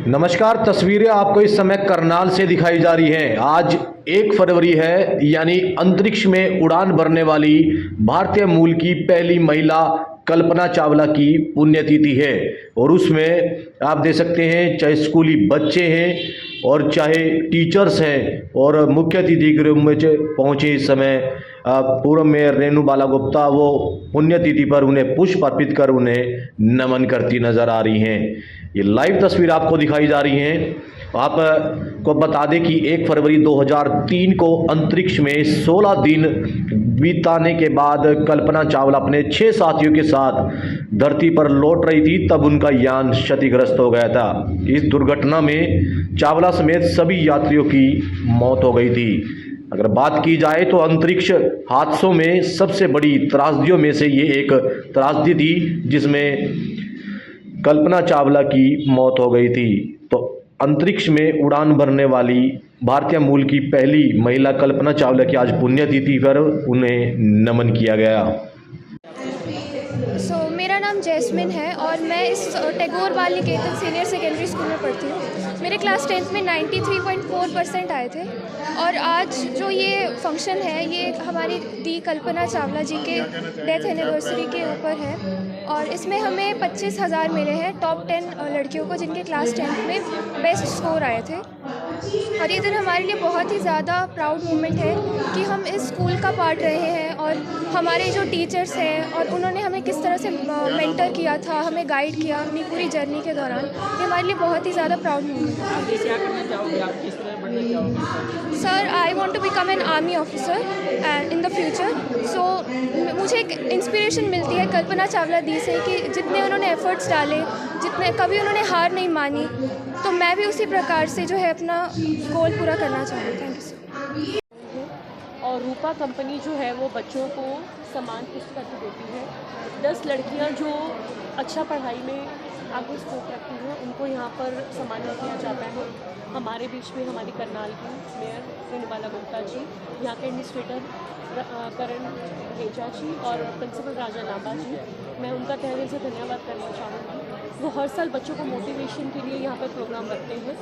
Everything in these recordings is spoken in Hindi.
नमस्कार। तस्वीरें आपको इस समय करनाल से दिखाई जा रही हैं। आज 1 फरवरी है, यानी अंतरिक्ष में उड़ान भरने वाली भारतीय मूल की पहली महिला कल्पना चावला की पुण्यतिथि है। और उसमें आप देख सकते हैं, चाहे स्कूली बच्चे हैं और चाहे टीचर्स हैं, और मुख्य अतिथि के रूप में पहुंचे इस समय पूर्व मेयर रेणु बाला गुप्ता। वो पुण्यतिथि पर उन्हें पुष्प अर्पित कर उन्हें नमन करती नजर आ रही हैं। ये लाइव तस्वीर आपको दिखाई जा रही हैं। आपको बता दें कि 1 फरवरी 2003 को अंतरिक्ष में 16 दिन बिताने के बाद कल्पना चावला अपने 6 साथियों के साथ धरती पर लौट रही थी, तब उनका यान क्षतिग्रस्त हो गया था। इस दुर्घटना में चावला समेत सभी यात्रियों की मौत हो गई थी। अगर बात की जाए तो अंतरिक्ष हादसों में सबसे बड़ी त्रासदियों में से ये एक त्रासदी थी, जिसमें कल्पना चावला की मौत हो गई थी। तो अंतरिक्ष में उड़ान भरने वाली भारतीय मूल की पहली महिला कल्पना चावला की आज पुण्यतिथि पर उन्हें नमन किया गया। मेरा नाम जैस्मिन है और मैं इस टैगोर बाल निकेतन सीनियर सेकेंडरी स्कूल में पढ़ती हूँ। मेरे क्लास 10th में 93.4% आए थे। और आज जो ये फंक्शन है, ये हमारी दी कल्पना चावला जी के डेथ एनिवर्सरी के ऊपर है। और इसमें हमें 25,000 मिले हैं टॉप 10 लड़कियों को, जिनके क्लास 10th में बेस्ट स्कोर आए थे। और ये दिन हमारे लिए बहुत ही ज़्यादा प्राउड मोमेंट है कि हम इस स्कूल का पार्ट रहे हैं, और हमारे जो टीचर्स हैं और उन्होंने हमें किस तरह से मेंटर किया था, हमें गाइड किया अपनी पूरी जर्नी के दौरान। ये हमारे लिए बहुत ही ज़्यादा प्राउड मोमेंट है। आगे क्या करना चाहोगे आप, किस तरह बढ़ना चाहोगे? Sir, I want to become an army officer and in the future. So मुझे एक इंस्पिरेशन मिलती है कल्पना चावला दी से कि जितने उन्होंने एफर्ट्स डाले, जितने कभी उन्होंने हार नहीं मानी, तो मैं भी उसी प्रकार से जो है अपना गोल पूरा करना चाहूँगी। Thank you sir. और रूपा कंपनी जो है वो बच्चों को समान पुस्तक देती है। 10 लड़कियां जो अच्छा पढ़ाई में आगे स्कोप रखती हैं, उनको यहाँ पर सम्मानित किया जाता है। हमारे बीच में हमारी करनाल की मेयर रेणु बाला गुप्ता जी, यहाँ के एडमिनिस्ट्रेटर करण हेजा जी और प्रिंसिपल राजा लांबा जी, मैं उनका तहे दिल से धन्यवाद करना चाहूँगी। वो हर साल बच्चों को मोटिवेशन के लिए यहाँ पर प्रोग्राम रखते हैं।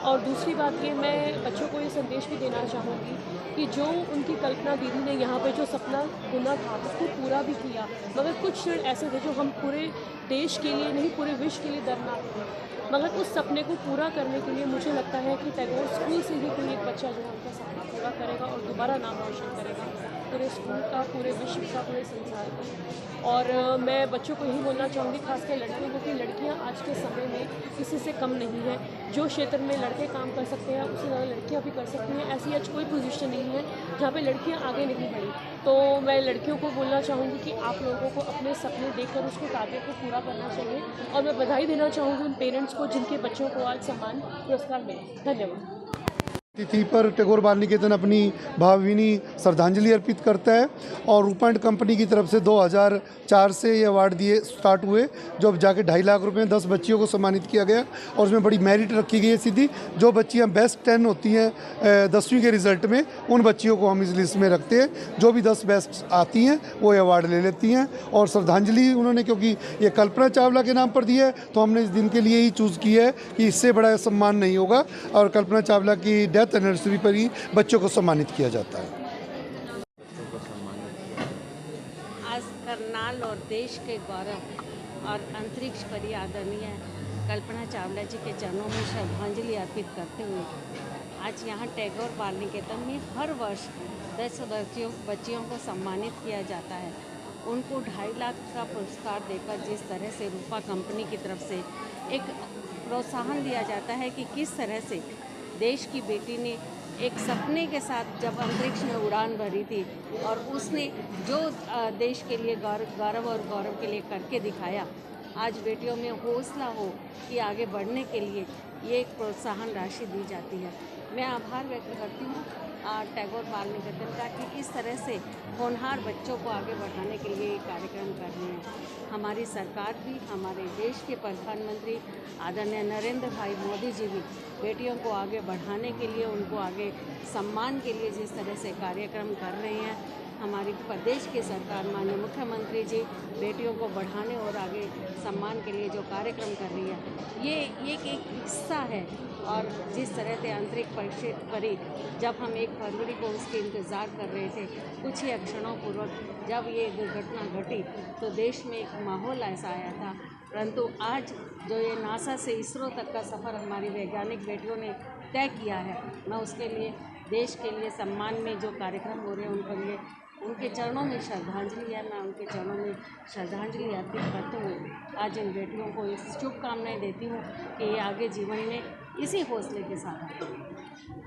और दूसरी बात ये, मैं बच्चों को ये संदेश भी देना चाहूँगी कि जो उनकी कल्पना दीदी ने यहाँ पे जो सपना बुना था, उसको पूरा भी किया। मगर कुछ क्षण ऐसे थे जो हम पूरे देश के लिए नहीं, पूरे विश्व के लिए दर्दनाक थे। मगर उस सपने को पूरा करने के लिए मुझे लगता है कि टैगोर स्कूल से ही कोई एक बच्चा जो है उनका सपना पूरा करेगा और दोबारा नाम रोशन करेगा, पूरे स्कूल का, पूरे विश्व का, पूरे संसार का। और मैं बच्चों को यही बोलना चाहूँगी, खासकर लड़कियों को, कि लड़कियाँ आज के समय में किसी से कम नहीं है। जो क्षेत्र में लड़के काम कर सकते हैं, उससे ज़्यादा लड़कियाँ भी कर सकती हैं। ऐसी आज कोई पोजीशन नहीं है जहाँ पे लड़कियाँ आगे नहीं बढ़ी। तो मैं लड़कियों को बोलना चाहूँगी कि आप लोगों को अपने सपने देखकर उसको टारगेट को पूरा करना चाहिए। और मैं बधाई देना चाहूँगी उन पेरेंट्स को जिनके बच्चों को आज सम्मान पुरस्कार मिले। धन्यवाद। तिथि पर टैगोर बाल निकेतन अपनी भावभीनी श्रद्धांजलि अर्पित करता है। और रूपा एंड कंपनी की तरफ से 2004 से ये अवार्ड दिए स्टार्ट हुए, जो अब जाके 2.5 लाख रुपए 10 बच्चियों को सम्मानित किया गया। और उसमें बड़ी मेरिट रखी गई है सीधी। जो बच्चियां बेस्ट 10 होती हैं 10वीं के रिज़ल्ट में, उन बच्चियों को हम इस लिस्ट में रखते हैं। जो भी 10 बेस्ट आती हैं वो अवार्ड ले लेती हैं। और श्रद्धांजलि उन्होंने, क्योंकि ये कल्पना चावला के नाम पर दी है, तो हमने इस दिन के लिए ही चूज़ किया है कि इससे बड़ा सम्मान नहीं होगा। और कल्पना चावला की डेथ एनिवर्सरी पर ही बच्चों को सम्मानित किया जाता है। आज करनाल और देश के गौरव और अंतरिक्ष पर आदरणीय कल्पना चावला जी के चरणों में श्रद्धांजलि अर्पित करते हुए आज यहाँ टैगोर बाल निकेतन में हर वर्ष 10 बच्चियों को सम्मानित किया जाता है। उनको 2.5 लाख का पुरस्कार देकर जिस तरह से रूपा कंपनी की तरफ से एक प्रोत्साहन दिया जाता है कि किस तरह से देश की बेटी ने एक सपने के साथ जब अंतरिक्ष में उड़ान भरी थी और उसने जो देश के लिए गौरव और गौरव के लिए करके दिखाया, आज बेटियों में हौसला हो कि आगे बढ़ने के लिए ये एक प्रोत्साहन राशि दी जाती है। मैं आभार व्यक्त करती हूँ टैगोर बाल निकेतन का कि इस तरह से होनहार बच्चों को आगे बढ़ाने के लिए ये कार्यक्रम कर रहे हैं। हमारी सरकार भी, हमारे देश के प्रधानमंत्री आदरणीय नरेंद्र भाई मोदी जी भी बेटियों को आगे बढ़ाने के लिए, उनको आगे सम्मान के लिए जिस तरह से कार्यक्रम कर रहे हैं, हमारी प्रदेश की सरकार माननीय मुख्यमंत्री जी बेटियों को बढ़ाने और आगे सम्मान के लिए जो कार्यक्रम कर रही है, ये एक हिस्सा है। और जिस तरह से अंतरिक्ष परी जब हम 1 फरवरी को उसके इंतज़ार कर रहे थे, कुछ ही क्षणों पूर्व जब ये दुर्घटना घटी तो देश में एक माहौल ऐसा आया था, परंतु आज जो ये नासा से इसरो तक का सफ़र हमारी वैज्ञानिक बेटियों ने तय किया है, मैं उसके लिए देश के लिए सम्मान में जो कार्यक्रम हो रहे हैं उनके लिए उनके चरणों में श्रद्धांजलि है। मैं उनके चरणों में श्रद्धांजलि अर्पित करते हुए आज इन बेटियों को इस शुभकामनाएं देती हूँ कि ये आगे जीवन में इसी हौसले के साथ आए।